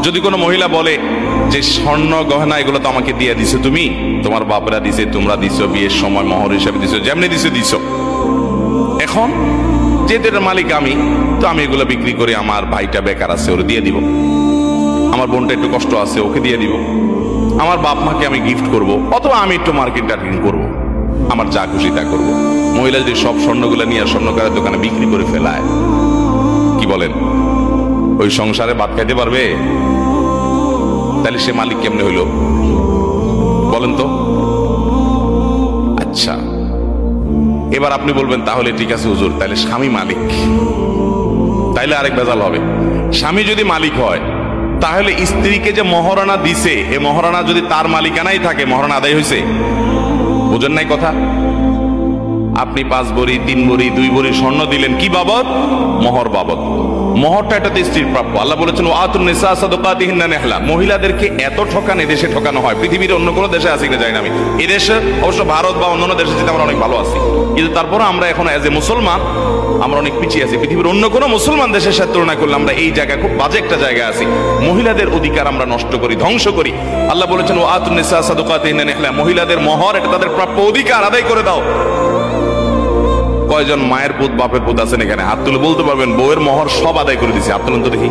যদি কোনো মহিলা বলে যে স্বর্ণ গহনা এগুলো তো আমাকে দিয়ে দিছো তুমি, তোমার বাপরা দিছে, তোমরা দিছো, বিয়ের সময় মোহর হিসাবে দিছো, যেমনি দিছো দিছো, এখন যেহেতু এটার মালিক আমি, তো আমি এগুলো বিক্রি করে আমার ভাইটা বেকার আছে ওরে দিয়ে দিব, আমার বোনটা একটু কষ্ট আছে ওকে দিয়ে দিব, আমার বাপ মাকে আমি গিফট করব, অথবা আমি একটু মার্কেট টার্গেটিং করবো, আমার যা খুশি তা করবো। মহিলা যদি সব স্বর্ণগুলো নিয়ে স্বর্ণকারের দোকানে বিক্রি করে ফেলায়, কি বলেন, ওই সংসারে ভাত খাইতে পারবে? তাহলে সে মালিক কেমনে হইল বলেন তো? আচ্ছা, এবার আপনি বলবেন তাহলে ঠিক আছে হুজুর, তাহলে স্বামী মালিক, তাইলে আরেক বেজাল হবে। স্বামী যদি মালিক হয়, তাহলে স্ত্রীকে যে মহারণা দিছে, এ মহারণা যদি তার মালিকানাই থাকে, মহারণা আদায় হয়েছে? বুঝেন নাই কথা? আপনি 5 ভরি 3 ভরি 2 ভরি স্বর্ণ দিলেন, কি বাবদ? মোহর বাবদ। মোহরটা এটাতে স্ত্রীর প্রাপ্য। আল্লাহ বলেছেন ওয়াতুন নিসা সাদাকাতিহিন্না নিহলা। মহিলাদেরকে এত ঠকান এদেশে ঠকানো হয়, পৃথিবীর অন্য কোনো দেশে আছে কিনা জানি না আমি, এদেশে অবশ্য ভারত বা অন্যান্য দেশে যেতে আমরা অনেক ভালো আছি, কিন্তু তারপরে আমরা এখন এজ এ মুসলমান আমরা অনেক পিছিয়ে আছি। পৃথিবীর অন্য কোনো মুসলমান দেশের সাথে তুলনা করলে আমরা এই জায়গায় খুব বাজে একটা জায়গায় আছি। মহিলাদের অধিকার আমরা নষ্ট করি, ধ্বংস করি। আল্লাহ বলেছেন ওয়াতুন নিসা সাদাকাতিহিন্না নিহলা, মহিলাদের মোহর এটা তাদের প্রাপ্য অধিকার, আদায় করে দাও। কয়জন মায়ের পুত বাপের পুত আছেন এখানে? হাত তুলে বলতে পারবেন বউয়ের মোহর সব আদায় করে দিছে? হাত তুলুন তো দেখি।